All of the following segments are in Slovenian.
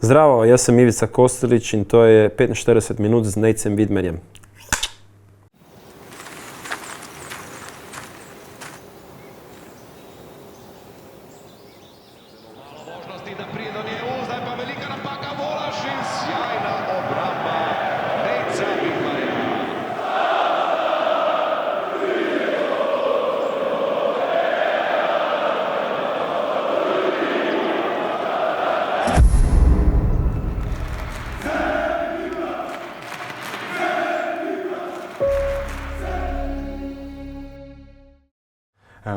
Zdravo, jaz sem Ivica Kostelić in to je 45 minut z Nejcem Vidmerjem.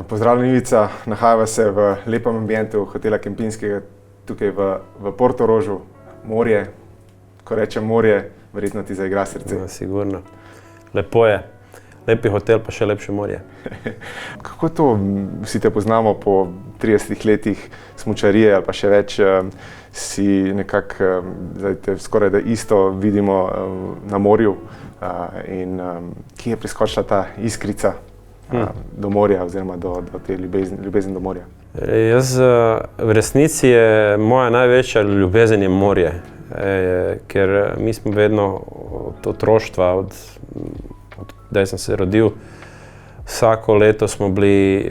Pozdravljen Ivica, nahajava se v lepem ambientu hotela Kempinskega tukaj v Portorožu. Morje, ko rečem morje, verjetno ti zaigra srce. Ja, sigurno. Lepo je. Lepi hotel, pa še lepše morje. Kako to, vsi te poznamo po 30 letih smučarije ali pa še več, si nekako, zdaj te skoraj da isto vidimo na morju in kje je priskočila ta iskrica do morja oziroma do te ljubezni do morja? V resnici je moja največja ljubezen je morje, ker mi smo vedno od otroštva, da sem se rodil, vsako leto smo bili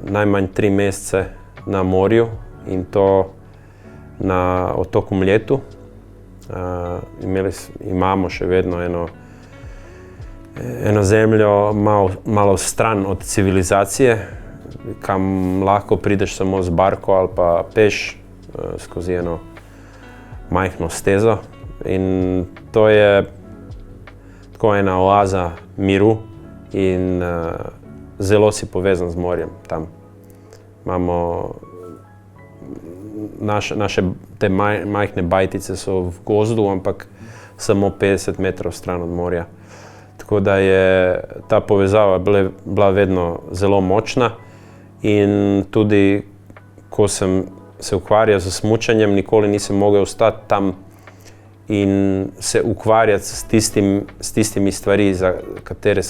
najmanj 3 mesece na morju in to na otoku Mljetu. Imamo še vedno eno zemljo malo stran od civilizacije, kam lahko prideš samo z barko ali pa peš skozi eno majhno stezo. In to je tako ena oaza miru in zelo si povezan z morjem tam. Imamo naše te majhne bajtice so v gozdu, ampak samo 50 metrov stran od morja. Tako da je ta povezava bila vedno zelo močna in tudi, ko sem se ukvarjal z smučanjem, nikoli nisem mogel ostati tam in se ukvarjati s tistimi stvari, za katere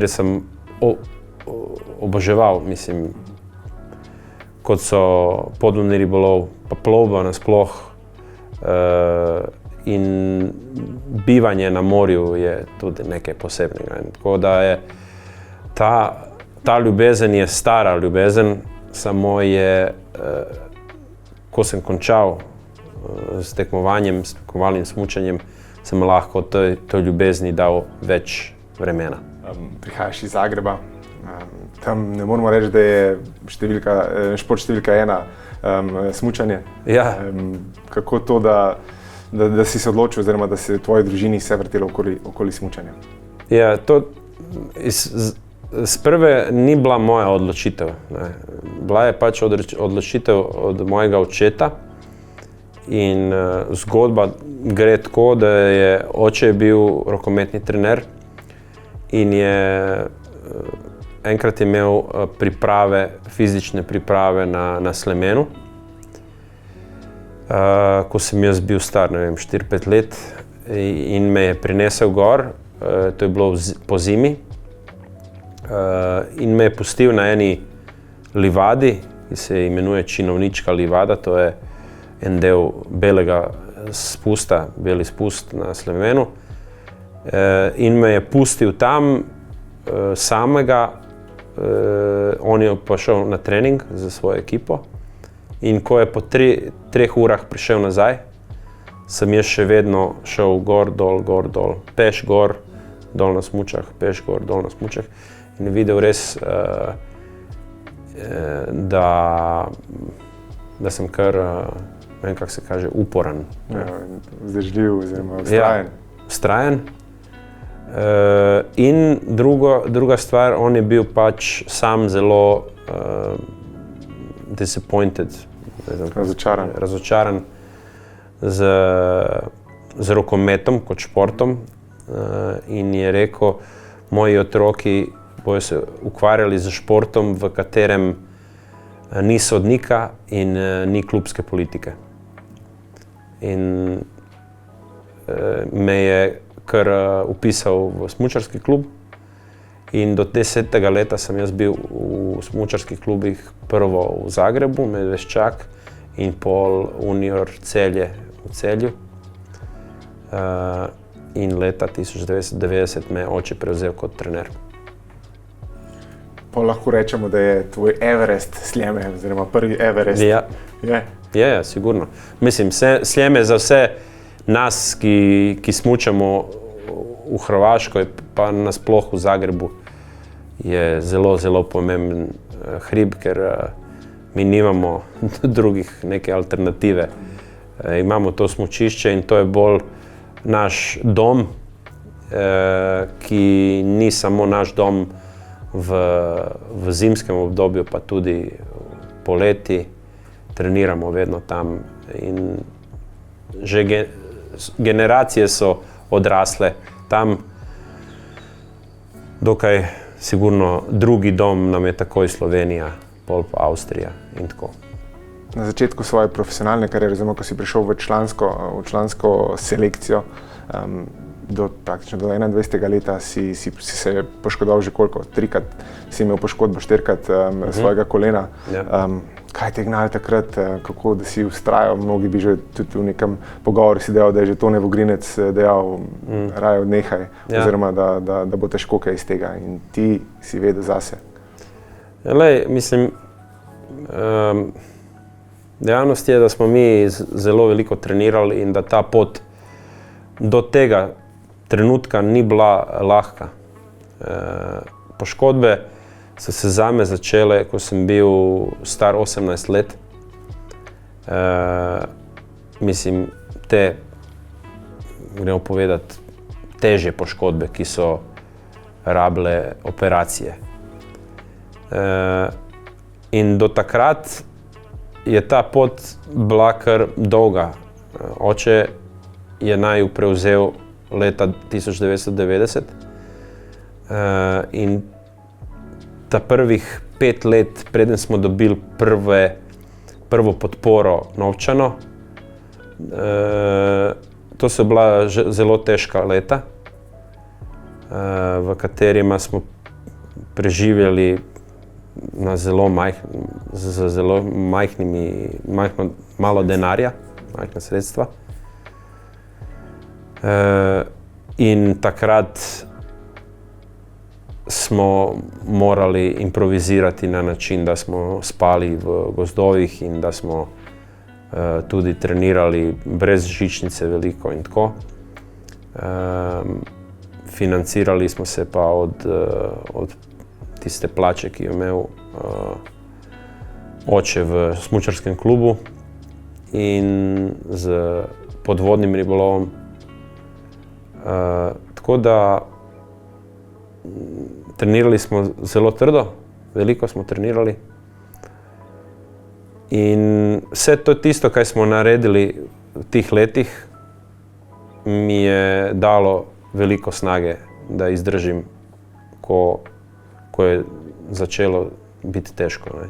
sem oboževal, mislim, kot so podvodni ribolov, pa plovba nasploh. In bivanje na morju je tudi nekaj posebnega. Tako da je ta ljubezen je stara ljubezen, samo je, ko sem končal s tekmovanjem, s tekmovalnim smučanjem, sem lahko tej ljubezni dal več vremena. Prihajaš iz Zagreba, tam ne moramo reči, da je šport številka 1 smučanje. Ja. Kako to, da si se odločil, oziroma da se v tvoji družini vse vrtelo okoli smučanja? Ja, to sprve ni bila moja odločitev. Bila je pač odločitev od mojega očeta in zgodba gre tako, da je oče bil rokometni trener in je enkrat imel fizične priprave na slemenu. Ko sem jaz bil star, 4-5 let in me je prinesel gor, to je bilo po zimi, in me je pustil na eni livadi, ki se imenuje Činovnička livada, to je en del belega spusta, beli spust na slemenu, in me je pustil tam samega, on je pa šel na trening za svojo ekipo. In ko je po 3 urah prišel nazaj, sem jaz še vedno šel gor, dol, peš gor, dol na smučah, peš gor, dol na smučah. In je videl res, da sem kar, ne vem, kako se kaže, uporan. Vzdržljiv oziroma vztrajen. Ja, vztrajen. In druga stvar, on je bil pač sam zelo disappointed, razočaran z rokometom kot športom in je rekel, moji otroki bojo se ukvarjali z športom, v katerem ni sodnika in ni klubske politike. In me je kar vpisal v smučarski klub. In do 10. leta sem jaz bil v smučarskih klubih, prvo v Zagrebu, Medveščak, in pol Unior Celje v Celju. In leta 1990 me je oče prevzel kot trener. Pa lahko rečemo, da je tvoj Everest Sljeme, oziroma prvi Everest. Ja. Je, sigurno. Mislim, Sljeme za vse nas, ki smučamo v Hrvaškoj, pa nasploh v Zagrebu, je zelo, zelo pomemben hrib, ker mi nimamo drugih neke alternative. Imamo to smučišče in to je bolj naš dom, ki ni samo naš dom v zimskem obdobju, pa tudi poleti. Treniramo vedno tam in že generacije so odrasle tam. Dokaj sigurno drugi dom nam je takoj Slovenija, pol pa Avstrija in tako. Na začetku svoje profesionalne kariere, ko si prišel v člansko selekcijo, praktično do 21. leta si se poškodoval že koliko? 3-krat si imel poškodbo, 4-krat svojega kolena. Ja. Kaj te gnali takrat, kako da si vztrajal? Mnogi bi že tudi v nekem pogovoru si dejal, da je že Tone Vogrinec dejal, raje odnehaj, oziroma da bo težko kaj iz tega, in ti si vedel zase. Mislim, dejavnost je, da smo mi zelo veliko trenirali in da ta pot do tega trenutka ni bila lahka. Poškodbe so se zame začele, ko sem bil star 18 let. Mislim, te, gremo povedati, težje poškodbe, ki so rabile operacije. In do takrat je ta pot bila kar dolga. Oče je naju prevzel leta 1990 in ta prvih 5 let, preden smo dobili prvo podporo novčano, to so bila zelo težka leta, v katerima smo preživljali na zelo malo denarja, majhna sredstva. In takrat smo morali improvizirati na način, da smo spali v gozdovih in da smo tudi trenirali brez žičnice veliko in tako. Financirali smo se pa od tiste plače, ki jo imel oče v smučarskem klubu in z podvodnim ribolovom. Tako da trenirali smo zelo trdo, veliko smo trenirali. In vse to tisto, kaj smo naredili v tih letih, mi je dalo veliko snage, da izdržim, ko je začelo biti težko, ne?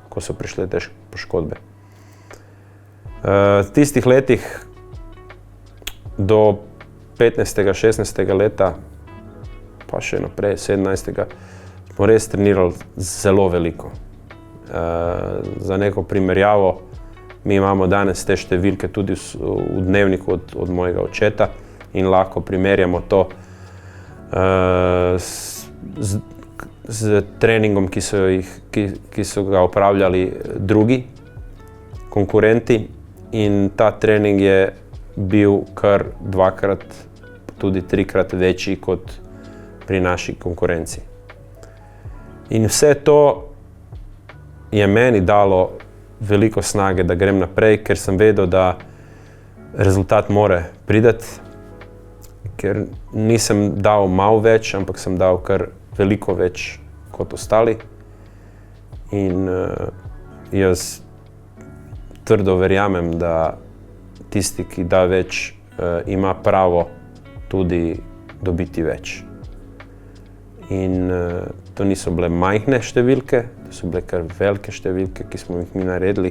Ko so prišle težke poškodbe. V tistih letih do 15. 16. leta, pa še naprej 17. smo res trenirali zelo veliko. Za neko primerjavo, mi imamo danes te številke tudi v dnevniku od mojega očeta in lahko primerjamo to z treningom, ki so ga opravljali drugi konkurenti, in ta trening je bil kar 2-krat, tudi 3-krat večji kot pri naši konkurenci. In vse to je meni dalo veliko snage, da grem naprej, ker sem vedel, da rezultat mora priti, ker nisem dal malo več, ampak sem dal kar veliko več kot ostali. In jaz trdo verjamem, da tisti, ki da več, ima pravo tudi dobiti več. In to niso bile majhne številke, to so bile kar velike številke, ki smo jih mi naredili.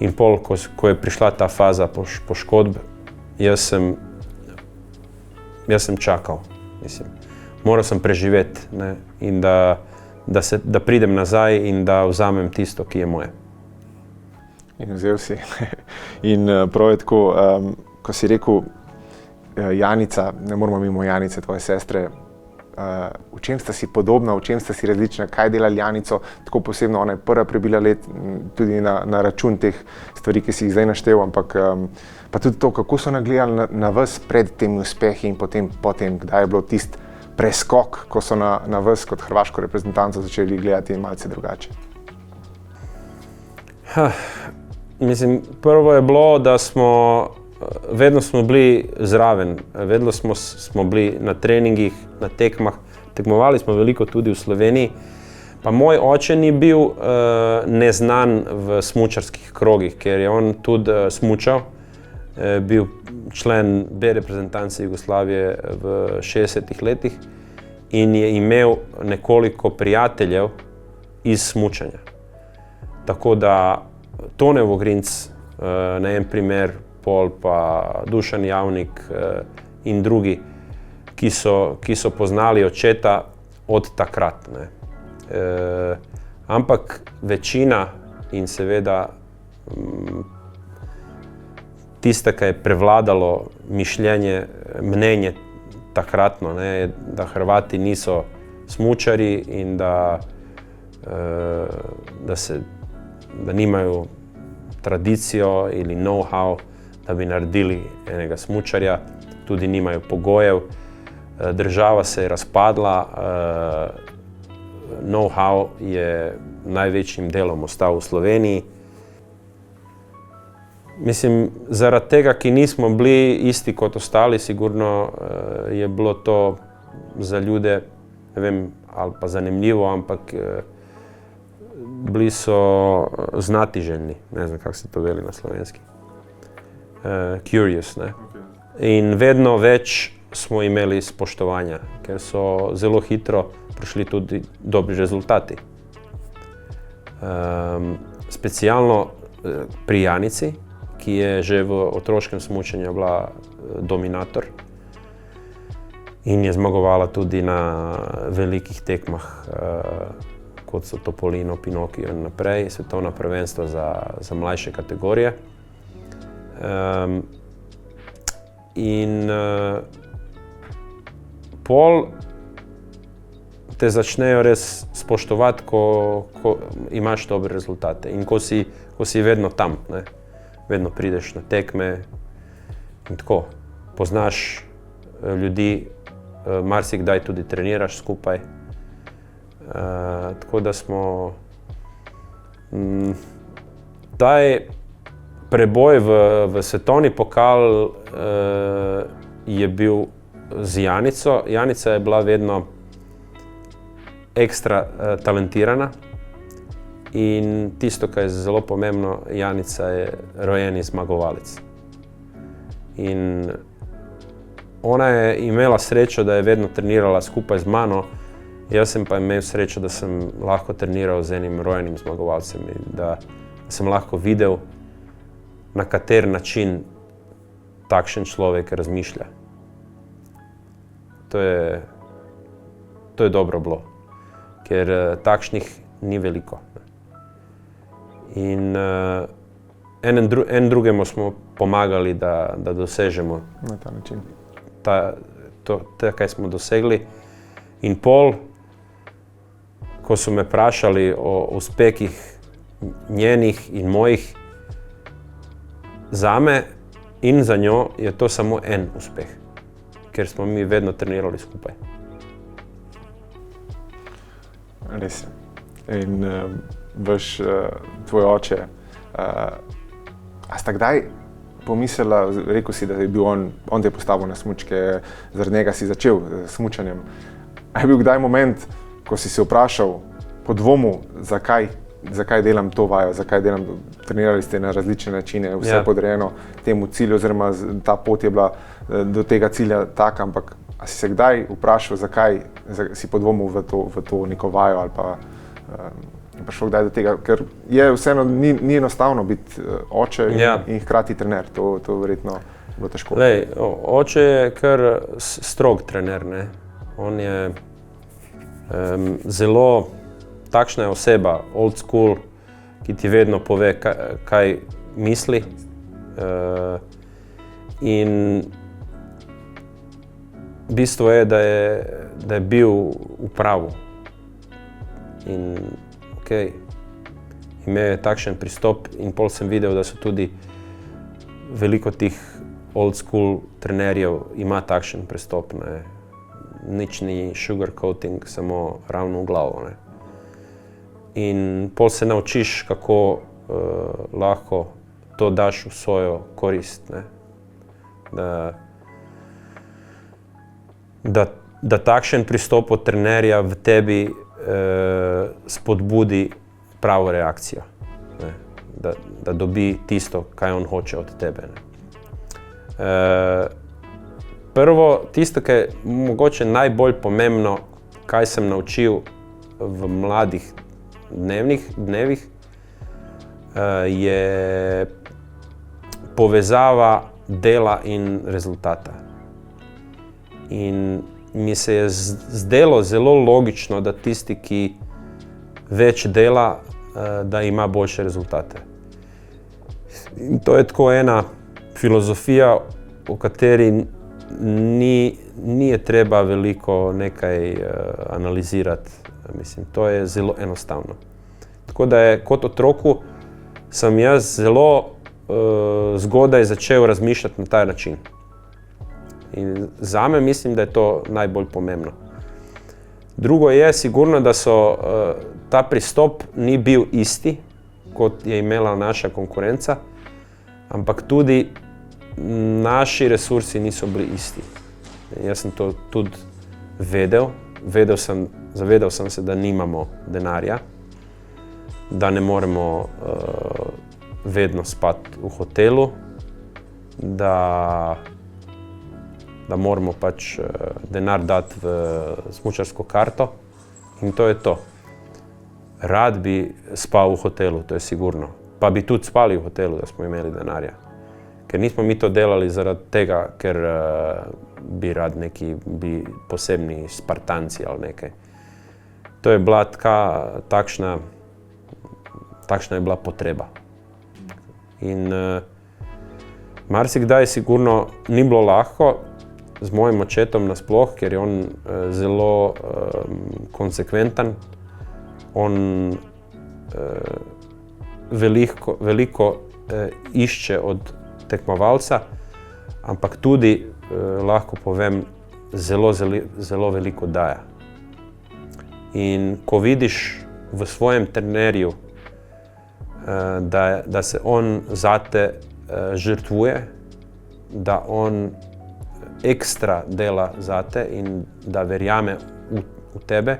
In pol, ko je prišla ta faza poškodb, jaz sem čakal. Mislim, moral sem preživeti, ne? In da pridem nazaj in da vzamem tisto, ki je moje. In vzel si. In prav je tako, ko si rekel, Janica, ne moramo mimo Janice, tvoje sestre, v čem sta si podobna, v čem sta si različna, kaj dela Janico, tako posebno, ona je prva prebila let, tudi na račun teh stvari, ki si jih zdaj naštel, ampak pa tudi to, kako so nagledali na vas pred temi uspehi in potem, kdaj je bilo tisti preskok, ko so na vas kot hrvaško reprezentanco začeli gledati malce drugače. Mislim, prvo je bilo, da vedno smo bili zraven, vedno smo bili na treningih, na tekmah, tekmovali smo veliko tudi v Sloveniji. Pa moj oče ni bil neznan v smučarskih krogih, ker je on tudi smučal, bil člen B reprezentance Jugoslavije v 60-ih letih in je imel nekoliko prijateljev iz smučanja. Tako da Tone Vogrinc, na en primer, Pol pa Dušan Javnik in drugi, ki so poznali očeta od takrat. Ne. Ampak večina in seveda tiste, ki je prevladalo mnenje takratno, ne, da Hrvati niso smučari in da nimajo tradicijo ali know-how, da bi naredili enega smučarja, tudi nimajo pogojev. Država se je razpadla, know-how je največjim delom ostal v Sloveniji. Mislim, zaradi tega, ki nismo bili isti kot ostali, sigurno je bilo to za ljude, ne vem, ali pa zanimivo, ampak bili so znatiželjni, ne znam, kako se to veli na slovenski. Curious, ne. In vedno več smo imeli spoštovanja, ker so zelo hitro prišli tudi dobri rezultati. Specialno pri Janici, ki je že v otroškem smučanju bila dominator in je zmagovala tudi na velikih tekmah, kot so Topolino, Pinokio in naprej, svetovna prvenstva za mlajše kategorije. Pol te začnejo res spoštovati, ko imaš dobre rezultate in ko si vedno tam, ne? Vedno prideš na tekme in tako. Poznaš ljudi, marsikdaj tudi treniraš skupaj. Tako da smo taj preboj v svetovni pokal je bil z Janico. Janica je bila vedno ekstra talentirana in tisto, kar je zelo pomembno, Janica je rojeni zmagovalec. In ona je imela srečo, da je vedno trenirala skupaj z mano, jaz sem pa imel srečo, da sem lahko treniral z enim rojenim zmagovalcem in da sem lahko videl, na kater način takšen človek razmišlja. To je dobro bilo, ker takšnih ni veliko. In en drugemu smo pomagali, da dosežemo na ta način. Kaj smo dosegli. In pol, ko so me vprašali o uspehih njenih in mojih, zame in za njo je to samo en uspeh, ker smo mi vedno trenirali skupaj. Res je. In tvoj oče, a sta kdaj pomislila, rekel si, da je bil on te postavil na smučke, zaradi njega si začel s smučanjem. A je bil kdaj moment, ko si se vprašal po dvomu, zakaj delam to vajo, trenirali ste na različne načine, vse podrejeno temu cilju, oziroma ta pot je bila do tega cilja taka, ampak a si se kdaj vprašal, zakaj si podvomil v to neko vajo ali pa prišel kdaj do tega, ker je vseeno ni enostavno biti oče in hkrati trener, to verjetno bilo težko. Lej, oče je kar strog trener, ne. On je zelo takšna oseba, old school, ki ti vedno pove, kaj misli. In bistvo je, da je bil v pravu. In okej, imel je takšen pristop in pol sem videl, da so tudi veliko tih old school trenerjev ima takšen pristop, ne. Nič ni sugarcoating, samo ravno v glavo, ne. In pol se naučiš, kako lahko to daš v svojo korist, ne. Da takšen pristop od trenerja v tebi spodbudi pravo reakcijo, ne. Da dobi tisto, kaj on hoče od tebe, ne. Prvo, tisto, ki je mogoče najbolj pomembno, kaj sem naučil v mladih dnevih, je povezava dela in rezultata. In mi se je zdelo zelo logično, da tisti, ki več dela, da ima boljše rezultate. In to je tako ena filozofija, o kateri ni je treba veliko nekaj analizirati. Mislim, to je zelo enostavno. Tako da je kot otroku sem jaz zelo zgodaj začel razmišljati na ta način. In zame mislim, da je to najbolj pomembno. Drugo je sigurno, da ta pristop ni bil isti, kot je imela naša konkurenca, ampak tudi naši resursi niso bili isti. Jaz sem to tudi vedel. Zavedal sem se, da nimamo denarja, da ne moremo vedno spati v hotelu, da moramo pač denar dati v smučarsko karto in to je to. Rad bi spal v hotelu, to je sigurno. Pa bi tudi spali v hotelu, da smo imeli denarja. Ker nismo mi to delali zaradi tega, ker bi rad neki posebni Spartanci ali nekaj. To je bila takšna je bila potreba. In marsikdaj sigurno ni bilo lahko z mojim očetom nasploh, ker je on zelo konsekventen. On veliko išče od tekmovalca, ampak tudi lahko povem, zelo veliko daje. In ko vidiš v svojem trenerju, da se on zate žrtvuje, da on ekstra dela zate in da verjame v tebe,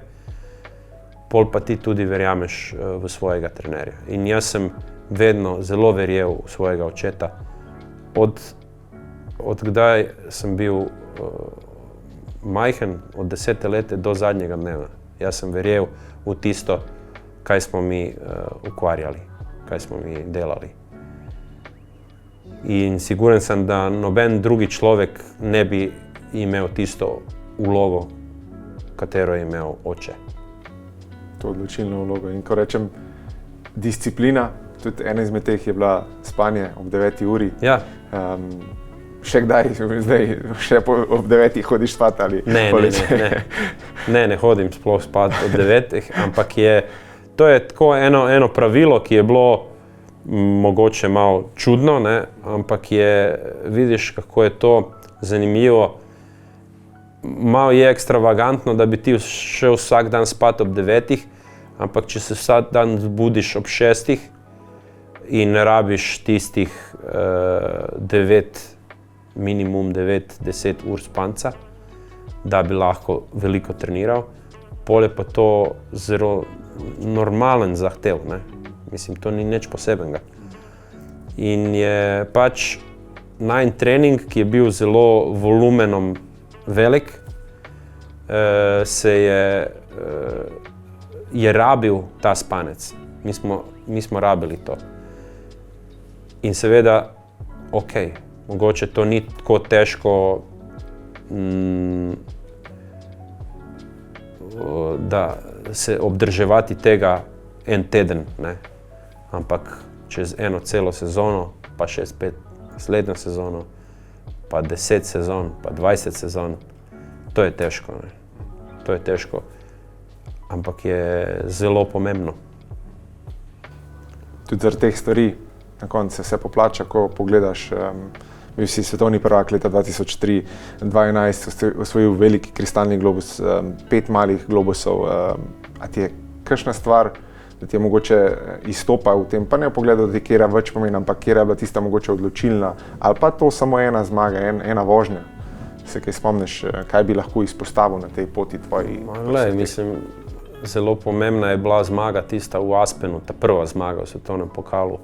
pol pa ti tudi verjameš v svojega trenerja. In jaz sem vedno zelo verjel v svojega očeta. Od kdaj sem bil majhen, od 10 let do zadnjega dneva. Jaz sem verjel v tisto, kaj smo mi ukvarjali, kaj smo mi delali. In siguren sem, da noben drugi človek ne bi imel tisto vlogo, katero je imel oče. To odločilno vlogo. In ko rečem disciplina, tudi ena izmed teh je bila spanje ob 9 uri. Ja. Še kdaj, zdaj, še ob 9 hodiš spat ali? Ne hodim sploh spat ob 9, ampak to je tako eno pravilo, ki je bilo mogoče malo čudno, ne? Ampak vidiš, kako je to zanimivo. Malo je ekstravagantno, da bi ti šel vsak dan spat ob 9, ampak če se vsak dan zbudiš ob 6 in rabiš tistih minimum 9-10 ur spanca, da bi lahko veliko treniral, pol je pa to zelo normalen zahtev, ne? Mislim, to ni nič posebenega. In je pač najin trening, ki je bil zelo volumenom velik, je rabil ta spanec. Mi smo rabili to. In seveda, mogoče to ni tako težko, da se obdrževati tega en teden, ne. ampak čez eno celo sezono, pa še spet naslednjo sezono, pa 10 sezon, pa 20 sezon, to je težko. Ne? To je težko, ampak je zelo pomembno. Tudi zaradi teh stvari na koncu se vse poplača, ko pogledaš, bil si svetovni prvak leta 2003, 2011 osvojil veliki kristalni globus, 5 malih globusov. A ti je kakšna stvar, da ti je mogoče izstopa v tem, pa ne v pogledu, da ti kjera več pomeni, ampak kjera je bila tista mogoče odločilna, ali pa to samo ena zmaga, ena vožnja? Se kaj spomniš, kaj bi lahko izpostavil na tej poti tvoji? Mislim, zelo pomembna je bila zmaga tista v Aspenu, ta prva zmaga v svetovnem pokalu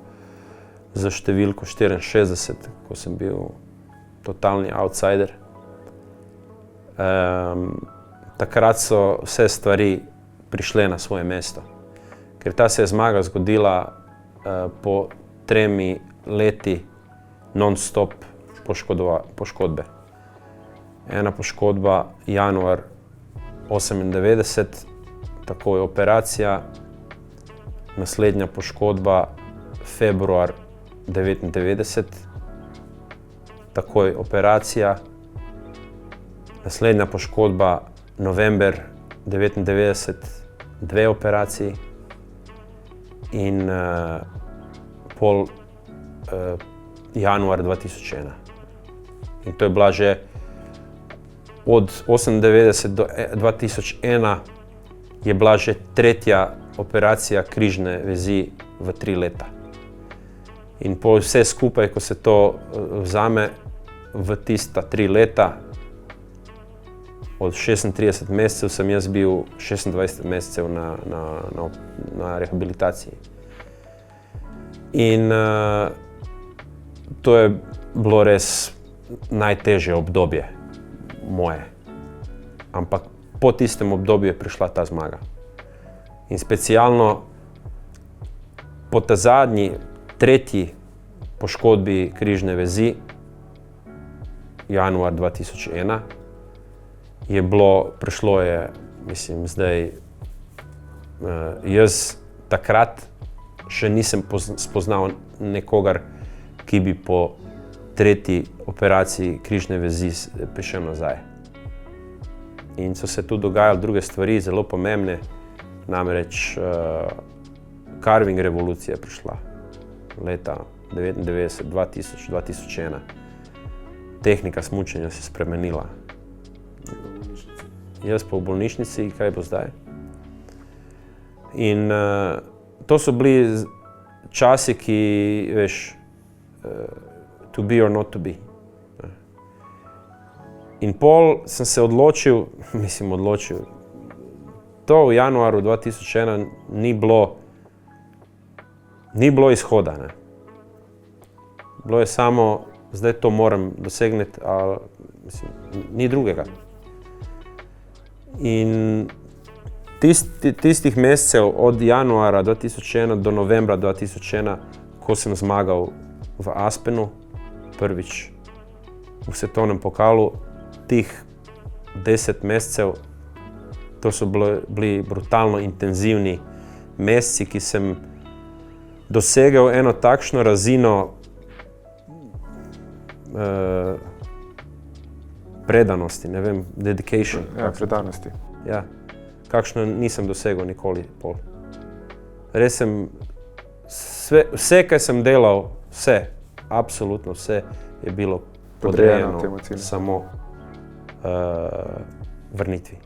za številko 64, ko sem bil totalni outsider. Takrat so vse stvari prišle na svoje mesto, ker ta se je zmaga zgodila po 3 leti non-stop poškodbe. Ena poškodba januar 98, takoj operacija, naslednja poškodba februar 99, takoj operacija, naslednja poškodba november 99, 2 operaciji in pol januar 2001. In to je bila že od 1998 do 2001 je bila že 3. operacija križne vezi v 3 leta. In po vse skupaj, ko se to vzame v tista 3 leta, od 36 mesecev sem jaz bil 26 mesecev na rehabilitaciji. In to je bilo res najtežje obdobje moje. Ampak po tistem obdobju je prišla ta zmaga. In specialno po ta zadnji, 3. poškodbi križne vezi, januar 2001, prišlo je, mislim, zdaj, jaz takrat še nisem spoznal nekogar, ki bi po 3. operaciji križne vezi prišel nazaj. In so se tu dogajale druge stvari, zelo pomembne, namreč carving revolucija je prišla leta 99, 2000, 2001. Tehnika smučanja se je spremenila. Jaz pa v bolnišnici, kaj bo zdaj? In to so bili časi, ki, veš, to be or not to be. In pol sem se odločil, to v januaru 2001 ni bilo izhoda. Ne. Bilo je samo, zdaj to moram dosegniti, a ni drugega. In tistih mesecev od januara 2001 do novembra 2001, ko sem zmagal v Aspenu, prvič v svetovnem pokalu, tih 10 mesecev, to so bili brutalno intenzivni meseci, ki sem dosegel eno takšno razino predanosti, ne vem, dedication. Ja, predanosti. Ja, kakšno nisem dosegel nikoli pol. Res sem, vse, kaj sem delal, absolutno vse je bilo podrejeno samo vrnitvi.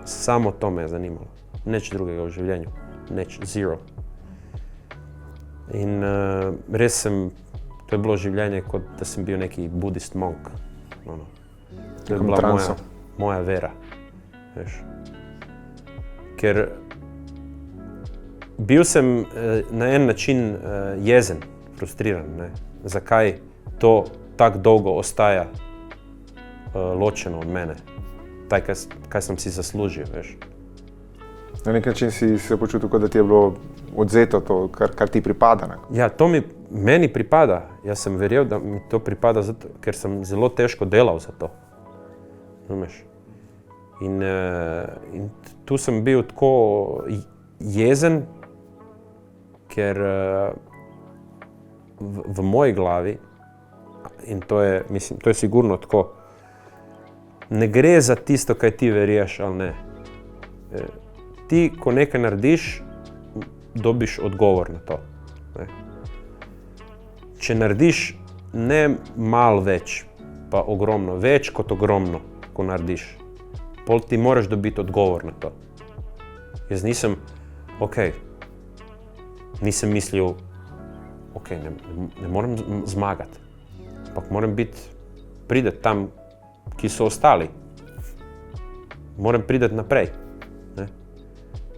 Samo to me je zanimalo. Nič drugega v življenju. Nič, zero. In res to je bilo življenje, kot da sem bil neki buddhist monk. To je bila moja vera. Veš. Ker bil sem na en način jezen, frustriran. Ne? Zakaj to tako dolgo ostaja ločeno od mene? Kaj sem si zaslužil, veš. Na nek način si se počutil, kot da ti je bilo odzeto to, kar ti pripada. Ne? Ja, to meni pripada. Jaz sem verjel, da mi to pripada, ker sem zelo težko delal za to. Razumeš? In tu sem bil tako jezen, ker v moji glavi, in to je, mislim, to je sigurno tako, ne gre za tisto, kaj ti verješ ali ne. Ti, ko nekaj narediš, dobiš odgovor na to. Ne? Če narediš ne malo več, pa ogromno, več kot ogromno, ko narediš, pol ti moraš dobiti odgovor na to. Jaz nisem, nisem mislil, ne moram zmagati, ampak moram prideti tam, ki so ostali. Moram priti naprej. Ne?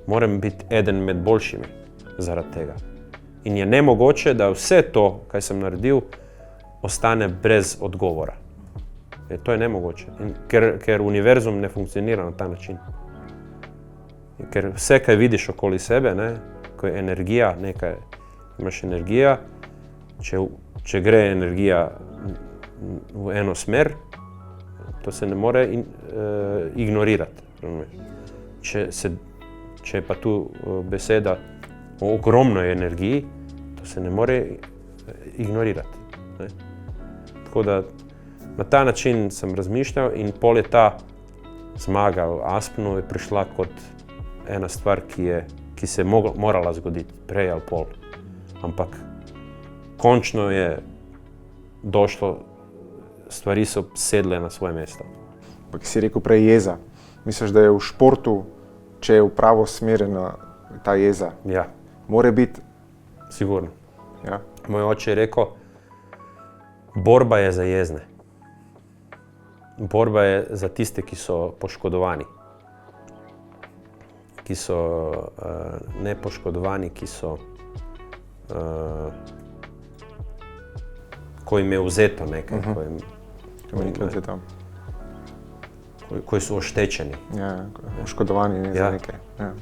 Moram biti eden med boljšimi zaradi tega. In je nemogoče, da vse to, kaj sem naredil, ostane brez odgovora. To je nemogoče, ker univerzum ne funkcionira na ta način. Ker vse, kaj vidiš okoli sebe, ne, ko je energija, nekaj, imaš energija, če gre energija v eno smer, to se ne more ignorirati. Če je pa tu beseda o ogromnoj energiji, to se ne more ignorirati. Ne. Tako da na ta način sem razmišljal in pol je ta zmaga v Aspenu je prišla kot ena stvar, ki se je morala zgoditi, prej ali pol. Ampak končno je došlo, stvari so sedle na svoje mesto. Ampak si rekel prej jeza. Misliš, da je v športu, če je v pravo smerena ta jeza? Ja. More biti? Sigurno. Ja. Moj oče je rekel, borba je za jezne. Borba je za tiste, ki so poškodovani. Ki so nepoškodovani, ki so, ko jim je vzeto nekaj, ko so oštećeni. Ja, oškodovani za nekaj. Ja.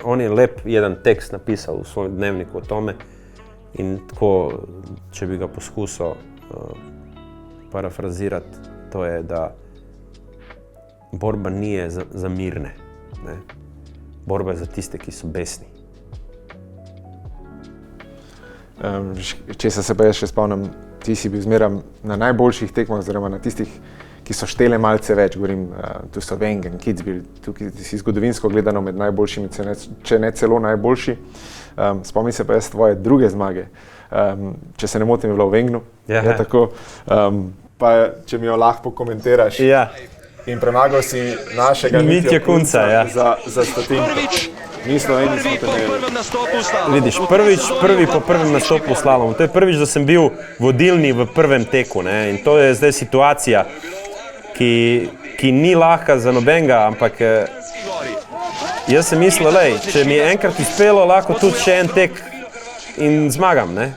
On je lep jedan tekst napisal v svojem dnevniku o tome in tako, če bi ga poskusil parafrazirati, to je, da borba nije za mirne. Ne? Borba je za tiste, ki so besni. Česa se pa jaz še spomnim, ti si bil zmeraj na najboljših tekmah, oziroma na tistih, ki so štele malce več, govorim, tu so Wengen, Kitzbühel, tukaj si zgodovinsko gledano med najboljšimi, če ne celo najboljši. Spomni se pa jaz tvoje druge zmage. Če se ne motim, je bila v Wengenu. Ja. Je tako. Pa če mi jo lahko komentiraš. Ja. In premagal si našega Mitja Kunca, ja. za stotinko. Mi Sloveniji smo te imeli. Vidiš, prvi po prvem nastopu v slalomu. To je prvič, da sem bil vodilni v prvem teku. Ne? In to je zdaj situacija, ki ni lahka za nobenega, ampak jaz sem mislil, če mi je enkrat uspelo, lahko tudi še en tek in zmagam. Ne?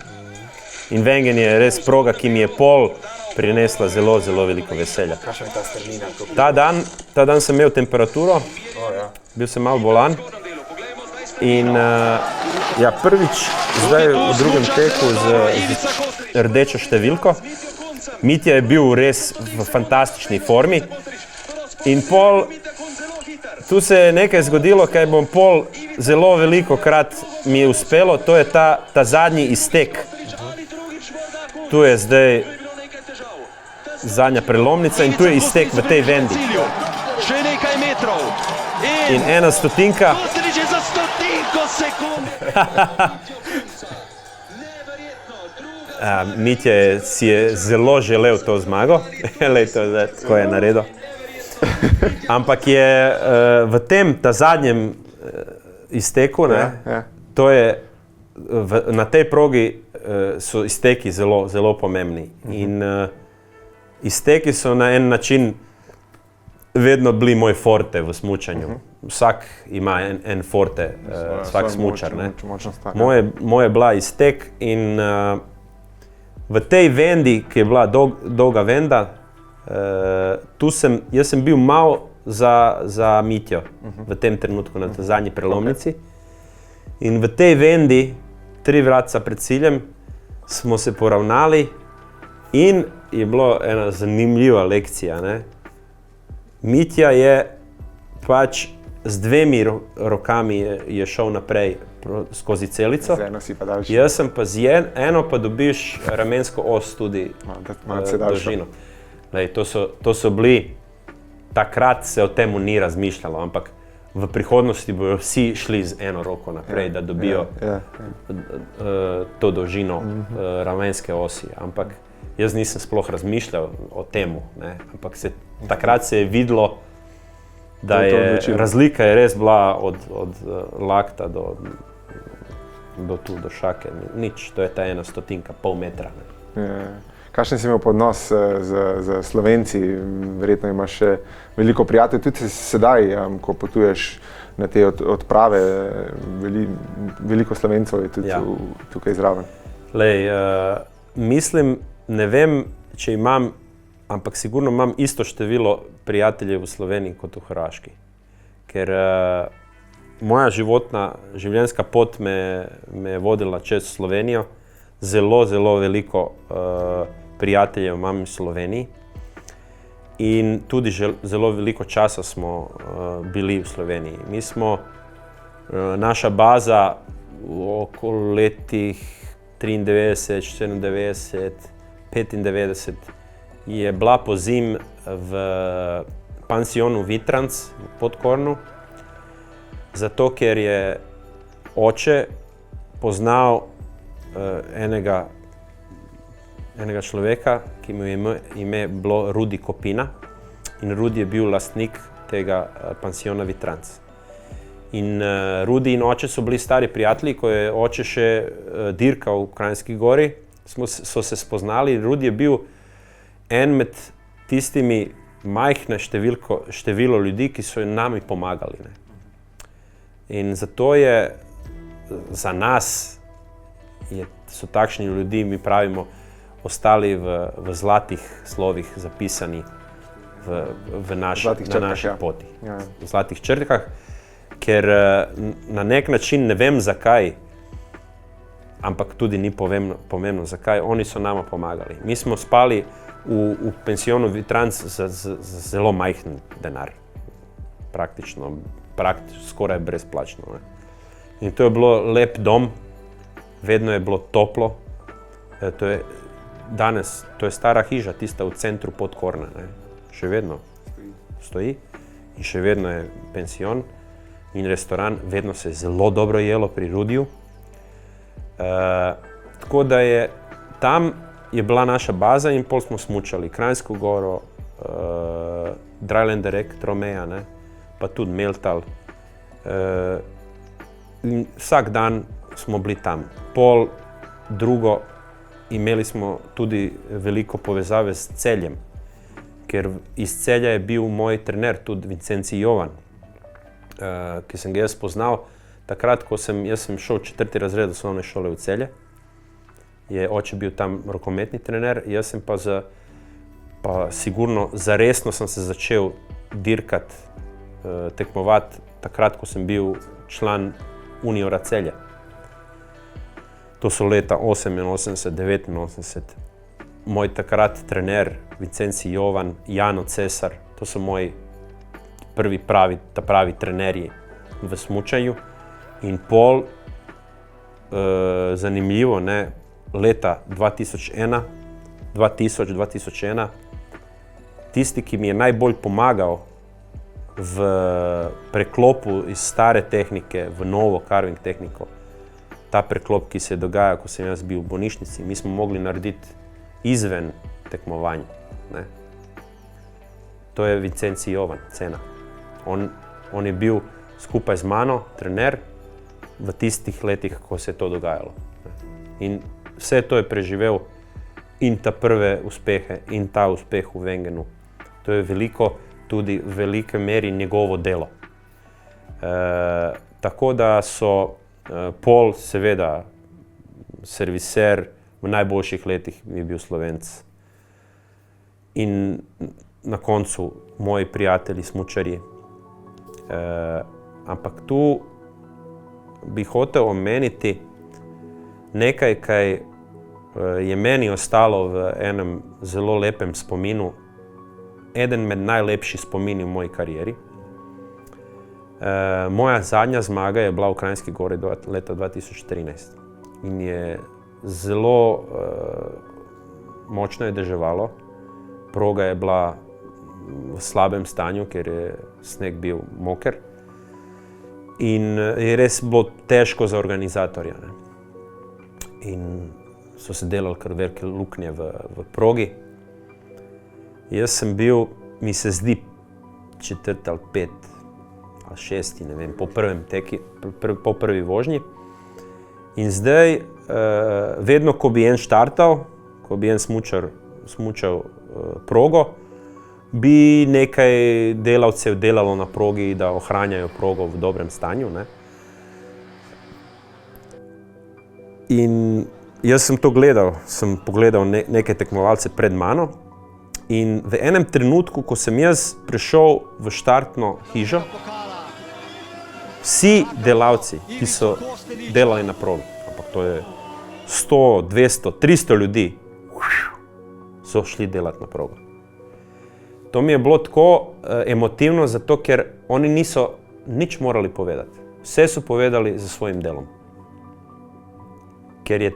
In Wengen je res proga, ki mi je pol prinesla zelo, zelo veliko veselja. Kakšna je ta strmina? Ta dan sem imel temperaturo, bil sem malo bolan. In prvič zdaj v drugem teku z rdečo številko. Mitja je bil res v fantastični formi. In pol, tu se je nekaj zgodilo, kaj bom pol zelo veliko krat mi je uspelo, to je ta zadnji iztek. Tu je zdaj zadnja prelomnica in tu je iztek v tej vendi. Še nekaj metrov. In ena stotinka. Že za stotinko sekund. Mitja si je zelo želel to zmago. Tako je naredil. Ampak je v tem, ta zadnjem izteku, to je, na tej progi so izteki zelo, zelo pomembni. In izteki so na en način vedno bili moj forte v smučanju. Vsak ima en forte, vsak smučar. Moje je bila iztek in v tej vendi, ki je bila dolga venda, jaz sem bil malo za Mitjo v tem trenutku na zadnji prelomnici. In v tej vendi, 3 vratca pred ciljem, smo se poravnali in je bila ena zanimiva lekcija. Ne? Mitja je pač z 2 rokami je šel naprej skozi celico. Z eno si pa daljši. Jaz sem pa z eno pa dobiš ramensko os tudi Malce daljšo. dolžino. Lej, to so bili, takrat se o tem ni razmišljalo, ampak v prihodnosti bodo vsi šli z eno roko naprej, da dobijo to dolžino ramenske osi. Ampak jaz nisem sploh razmišljal o temu, ne? Ampak takrat se je videlo, da je razlika je res bila od lakta do tu, do šake. Nič, to je ta 1/100, pol metra. Kakšen si imel odnos z Slovenci? Verjetno imaš še veliko prijateljev, tudi sedaj, ko potuješ na te odprave, veliko Slovencev je tudi tukaj zraven. Lej, mislim, ne vem, če imam, ampak sigurno imam isto število prijateljev v Sloveniji kot v Hrvaški. Ker moja življenjska pot me je vodila čez Slovenijo. Zelo veliko prijateljev imam v Sloveniji in tudi zelo veliko časa smo bili v Sloveniji. Mi smo, naša baza okoli letih 93, 94, 95 je bila pozim v pansionu Vitranc v Podkornu, zato ker je oče poznal enega človeka, ki mu je ime bilo Rudi Kopina, in Rudi je bil lastnik tega pansiona Vitranc. In Rudi in oče so bili stari prijatelji, ko je oče še dirkal v Kranjski Gori, so se spoznali. Rudi je bil en med tistimi majhne število ljudi, ki so nami pomagali. Ne? In zato je za nas so takšni ljudi, mi pravimo, ostali v zlatih slovih zapisani na naši poti. V zlatih črkah, ker na nek način ne vem zakaj, ampak tudi ni pomembno zakaj, oni so nama pomagali. Mi smo spali v pensionu Vitranc za zelo majhen denar, praktično skoraj brezplačno. Ne? In to je bilo lep dom, vedno je bilo toplo. To je stara hiža, tista v centru Podkorna, ne? Še vedno stoji in še vedno je pension in restoran, vedno se je zelo dobro jelo pri Rudiju. Tako da tam je bila naša baza in pol smo smučali Kranjsko Goro, Drajlender, Tromeja, ne? Pa tudi Meltal. In vsak dan smo bili tam. Pol drugo, imeli smo tudi veliko povezave s Celjem, ker iz Celja je bil moj trener, tudi Vincenci Jovan, ki sem ga jaz poznal. Takrat, ko sem šel 4. razred osnovne šole v Celje, je oče bil tam rokometni trener, jaz sem pa sigurno zaresno sem se začel dirkati, tekmovati takrat, ko sem bil član Uniora Celje. To so leta 88, 89. Moj takrat trener, Vincenci Jovan, Jano Cesar, to so moji prvi pravi trenerji v smučanju. In pol, zanimivo, ne, leta 2001, tisti, ki mi je najbolj pomagal v preklopu iz stare tehnike v novo carving tehniko, ta preklop, ki se je dogajal, ko sem jaz bil v bolnišnici, mi smo mogli narediti izven tekmovanja. Ne. To je Vincenci Jovan, Cena. On je bil skupaj z mano trener v tistih letih, ko se je to dogajalo. In vse to je preživel in ta prve uspehe in ta uspeh v Wengenu. To je tudi v velike meri njegovo delo. Tako da so Pol, seveda, serviser, v najboljših letih mi je bil Slovenc. In na koncu moji prijatelji, smučarji. Ampak tu bi hotel omeniti nekaj, kaj je meni ostalo v enem zelo lepem spominu, eden med najlepših spomini v moji karieri. Moja zadnja zmaga je bila v Kranjski Gori leta 2013 in je zelo močno je deževalo. Proga je bila v slabem stanju, ker je sneg bil moker in je res bilo težko za organizatorja, ne. In so se delali kar velike luknje v progi. Jaz sem bil, mi se zdi, 4. ali 5. ali 6. ne vem, po prvi vožnji. In zdaj, vedno, ko bi en štartal, ko bi en smučal progo, bi nekaj delavcev delalo na progi, da ohranjajo progo v dobrem stanju, ne. In jaz sem to gledal, sem pogledal neke tekmovalce pred mano in v enem trenutku, ko sem jaz prišel v štartno hižo, vsi delavci, ki so delali na progi, ampak to je 100, 200, 300 ljudi, so šli delati na progo. To mi je bilo tako emotivno, zato ker oni niso nič morali povedati. Vse so povedali za svojim delom. Ker je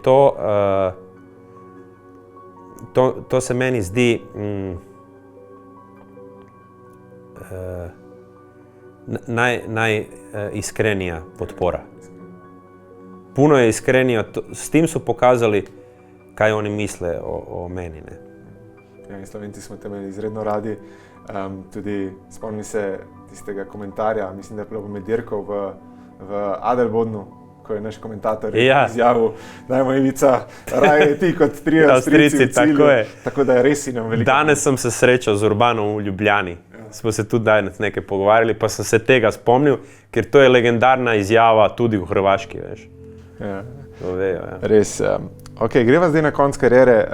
to se meni zdi najiskrenija podpora. Puno je iskrenija, s tem so pokazali, kaj oni misle o meni, ne. Ja, in Slovenci smo te imeli izredno radi. Tudi spomnim se tistega komentarja, mislim, da je bilo med dirko v Adelbodnu, ko je naš komentator izjavil, dajmo Ivica, raje ti kot 3 Avstrijci v cilju. Tako da je res si nam veliko. Danes sem se srečal z Urbanom v Ljubljani. Smo se tudi danes nekaj pogovarjali, pa sem se tega spomnil, ker to je legendarna izjava tudi v Hrvaški, veš. Ja. To vejo, ja. Res. Ok, greva zdaj na konec kariere.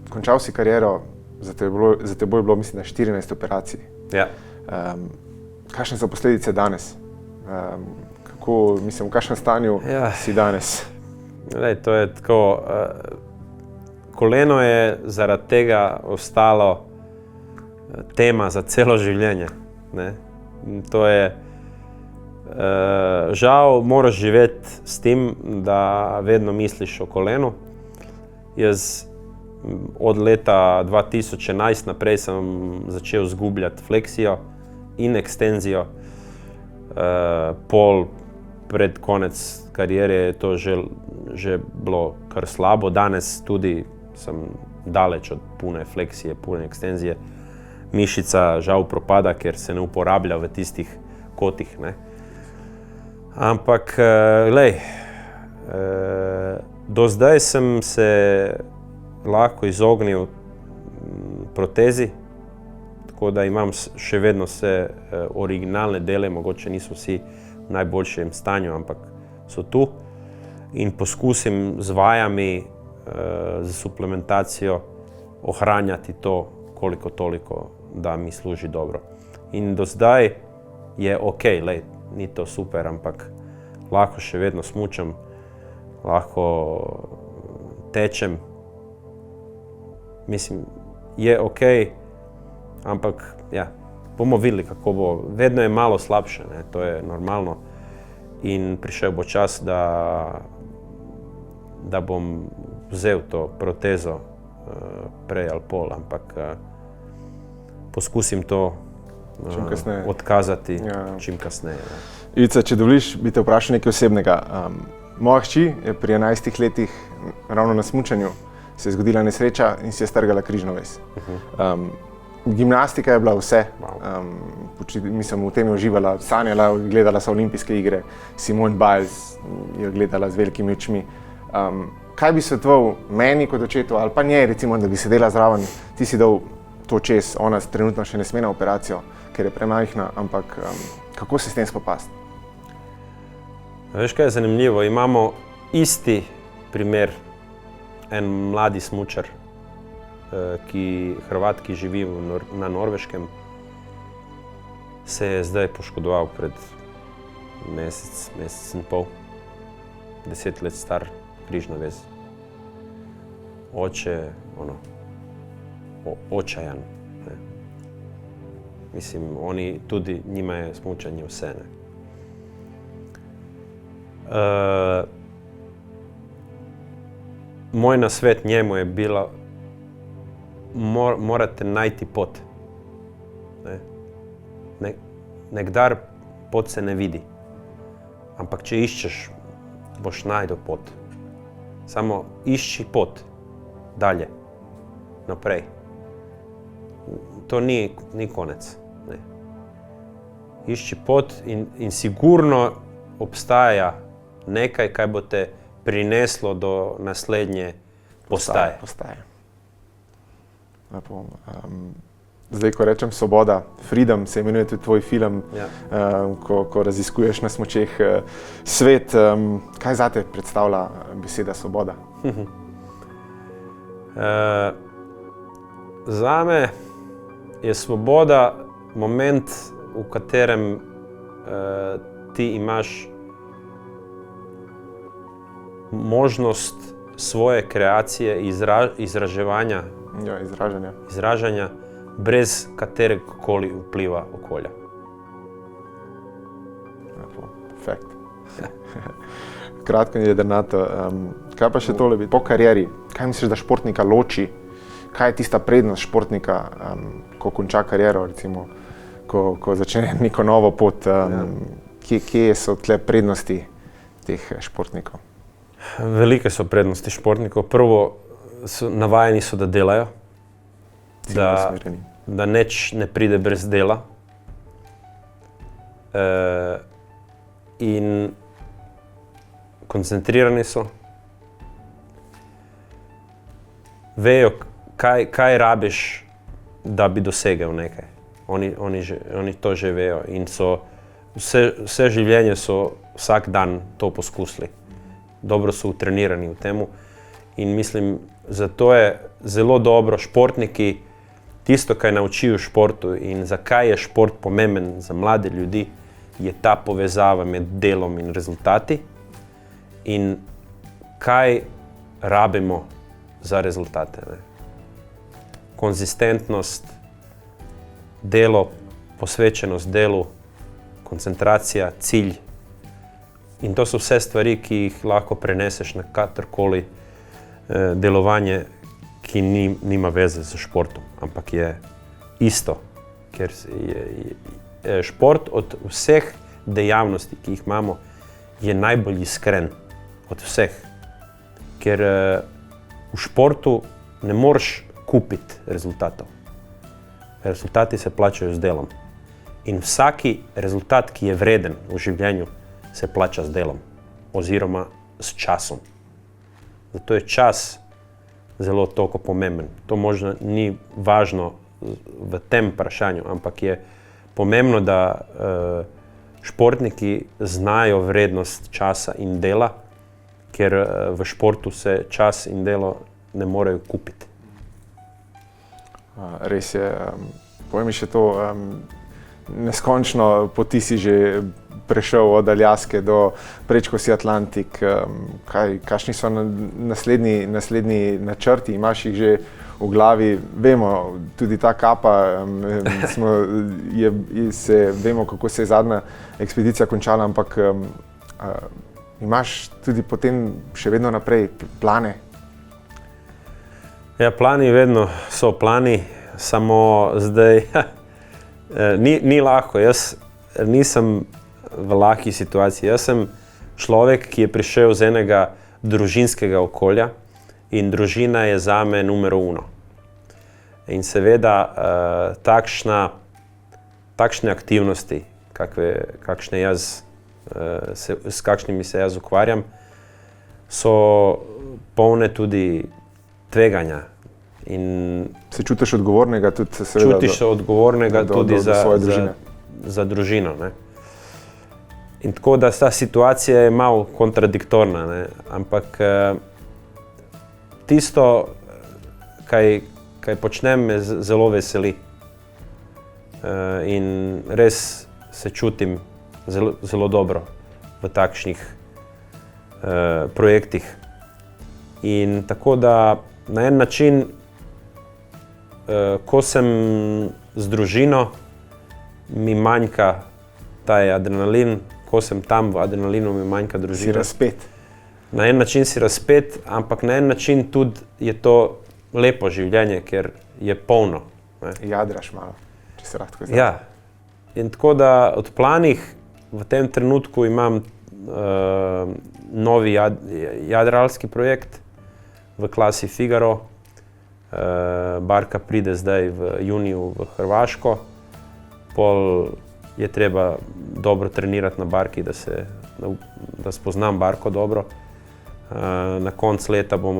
Končal si kariero, za teboj je bilo, mislim, 14 operacij. Ja. Kakšne so posledice danes? V kakšnem stanju si danes? Lej, to je tako, koleno je zaradi tega ostalo tema za celo življenje, ne. In to je, žal moraš živeti s tem, da vedno misliš o kolenu. Jaz od leta 2011 naprej sem začel zgubljati fleksijo in ekstenzijo. Pred konec kariere je to že bilo kar slabo. Danes tudi sem daleč od pune fleksije, pune ekstenzije. Mišica žal propada, ker se ne uporablja v tistih kotih, ne. Ampak, do zdaj sem se lahko izognil protezi, tako da imam še vedno vse originalne dele, mogoče niso vsi v najboljšem stanju, ampak so tu. In poskusim z vajami, z suplementacijo ohranjati to koliko toliko, da mi služi dobro. In do zdaj je okej, ni to super, ampak lahko še vedno smučam, lahko tečem. Mislim, je okej, ampak ja, bomo videli, kako bo. Vedno je malo slabše, ne, to je normalno. In prišel bo čas, da bom vzel to protezo prej ali pol, ampak poskusim to odkazati čim kasneje. Ivica, če dovoliš, bi te vprašal nekaj osebnega. Moja hči je pri 11 letih ravno na smučanju se je zgodila nesreča in si je strgala križno vez. Gimnastika je bila vse, mislim, v tem je uživala, sanjala, gledala so olimpijske igre, Simone Biles je gledala z velikimi očmi. Kaj bi svetoval meni kot očetu ali pa njej, recimo, da bi sedela zraven, ti si dal to čez, ona trenutno še ne sme na operacijo, ker je premajhna, ampak kako se s tem spopasti? Veš, kaj je zanimivo? Imamo isti primer, en mladi smučar, Hrvat, ki živi na Norveškem, se je zdaj poškodoval pred mesec in pol, 10 let star, križna vez. Oče, očajan. Mislim, oni tudi, njima je smučanje vse, ne. Moj nasvet njemu je bilo, morate najti pot. Nekdar pot se ne vidi, ampak če iščeš, boš najdel pot. Samo išči pot dalje, naprej. To ni konec. Ne. Išči pot in sigurno obstaja nekaj, kaj bo te prineslo do naslednje postaje. Lepo. Zdaj, ko rečem svoboda, freedom se imenuje tudi tvoj film, ko raziskuješ na smučeh svet. Kaj zate predstavlja beseda svoboda? Zame je svoboda moment, v katerem ti imaš možnost svoje kreacije, izražanja, izražanja brez katerekoli vpliva okolja. Perfekt. Kratko in jedrnato. Kaj pa še tole po karieri? Kaj misliš, da športnika loči? Kaj je tista prednost športnika, ko konča kariero, recimo, ko začne neko novo pot? Kje so tle prednosti teh športnikov? Velike so prednosti športnikov. Prvo, navajeni so, da delajo. Da nič ne pride brez dela. In koncentrirani so. Vejo, kaj rabiš, da bi dosegel nekaj. Oni to že vejo in so vse življenje so vsak dan to poskusili. Dobro so utrenirani v temu in mislim, zato je zelo dobro športniki tisto, kaj naučijo v športu in zakaj je šport pomemben za mlade ljudi, je ta povezava med delom in rezultati in kaj rabimo za rezultate. Ne? Konzistentnost, delo, posvečenost delu, koncentracija, cilj. In to so vse stvari, ki jih lahko preneseš na katerkoli delovanje, ki nima veze z športom, ampak je isto. Ker je šport od vseh dejavnosti, ki jih imamo, je najbolj iskren od vseh. Ker v športu ne moreš kupiti rezultatov. Rezultati se plačajo z delom. In vsaki rezultat, ki je vreden v življenju, se plača z delom oziroma s časom. Zato je čas zelo toliko pomemben. To možno ni važno v tem vprašanju, ampak je pomembno, da športniki znajo vrednost časa in dela, ker v športu se čas in delo ne morejo kupiti. Res je. Povej mi še to, neskončno poti si že prešel od Aljaske do prečko si Atlantik. Kakšni so naslednji načrti? Imaš jih že v glavi? Vemo, tudi ta kapa, vemo, kako se je zadnja ekspedicija končala, ampak imaš tudi potem še vedno naprej plane? Ja, plani vedno so plani, samo zdaj ni lahko. Jaz nisem v lahki situaciji. Jaz sem človek, ki je prišel z enega družinskega okolja in družina je zame numero uno. In seveda takšne aktivnosti, s kakšnimi se jaz ukvarjam, so polne tudi tveganja. In se čutiš odgovornega tudi seveda čutiš se odgovornega tudi do svoje družine. Za družino. Ne? In tako da ta situacija je malo kontradiktorna, ne? Ampak tisto, kaj počnem, me zelo veseli. In res se čutim zelo dobro v takšnih projektih. In tako da na en način, ko sem z družino, mi manjka taj adrenalin, ko sem tam v adrenalinu, mi manjka Si družina. razpet. Na en način si razpet, ampak na en način tudi je to lepo življenje, ker je polno. Ne. Jadraš malo, če se lahko izrazim. Ja. In tako da od planih v tem trenutku imam novi jadralski projekt v klasi Figaro. Barka pride zdaj v juniju v Hrvaško. Pol je treba dobro trenirati na barki, da spoznam barko dobro. Na koncu leta bom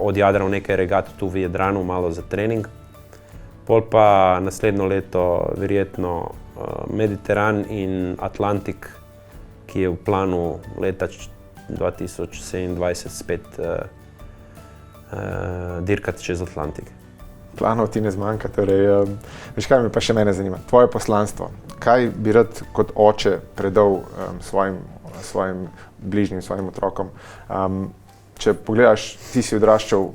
odjadral nekaj regat tu v Jadranu, malo za trening. Pol pa naslednjo leto verjetno Mediteran in Atlantik, ki je v planu leta 2027 spet dirkati čez Atlantik. Planov ti ne zmanjka, torej, veš kaj me pa še mene zanima, tvoje poslanstvo. Kaj bi rad kot oče predal svojim bližnjim, svojim otrokom? Če pogledaš, ti si odraščal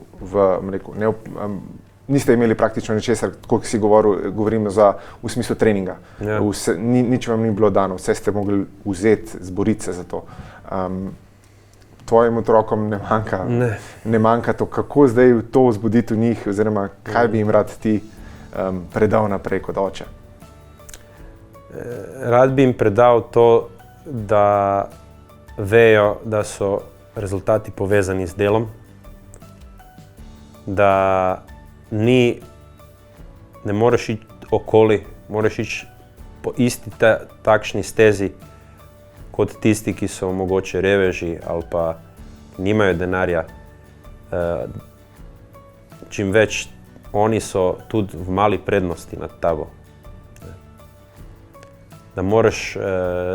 niste imeli praktično ničesar, kot si govorimo v smislu treninga. Ja. Nič vam ni bilo dano, vse ste mogli vzeti, zboriti se za to. Tvojim otrokom ne manjka to, kako zdaj to vzbuditi v njih, oziroma kaj bi jim rad ti predal naprej kot oče? Rad bi jim predal to, da vejo, da so rezultati povezani z delom, da ne moreš iti okoli, moraš iti po isti takšni stezi kot tisti, ki so mogoče reveži ali pa nimajo denarja. Čim več oni so tudi v mali prednosti nad tabo. Da moraš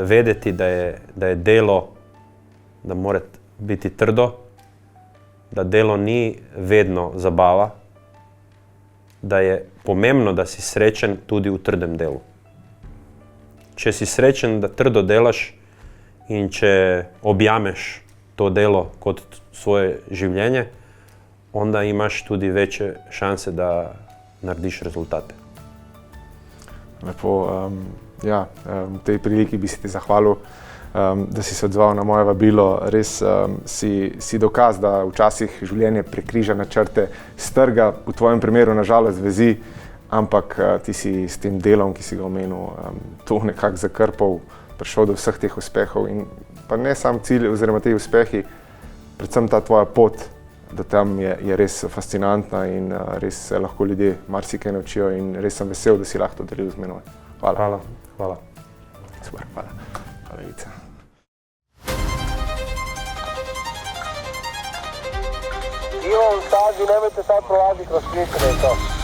vedeti, da je delo, da mora biti trdo, da delo ni vedno zabava, da je pomembno, da si srečen tudi v trdem delu. Če si srečen, da trdo delaš in če objameš to delo kot svoje življenje, onda imaš tudi večje šanse, da narediš rezultate. Lepo, v tej priliki bi se ti zahvalil, da si se odzval na moje vabilo. Res si dokaz, da včasih življenje prekriža načrte, strga, v tvojem primeru nažalost vezi, ampak ti si s tem delom, ki si ga omenil, to nekako zakrpal, prišel do vseh teh uspehov in pa ne sam cilj oziroma te uspehi, predvsem ta tvoja pot do tam je res fascinantna in res se lahko ljudje marsikaj naučijo in res sem vesel, da si lahko to delil z menoj. Hvala. Hvala. Super, hvala. Hvala, Ivica. Ivo, v stazi nemojte sad prolaziti kroz klice, to.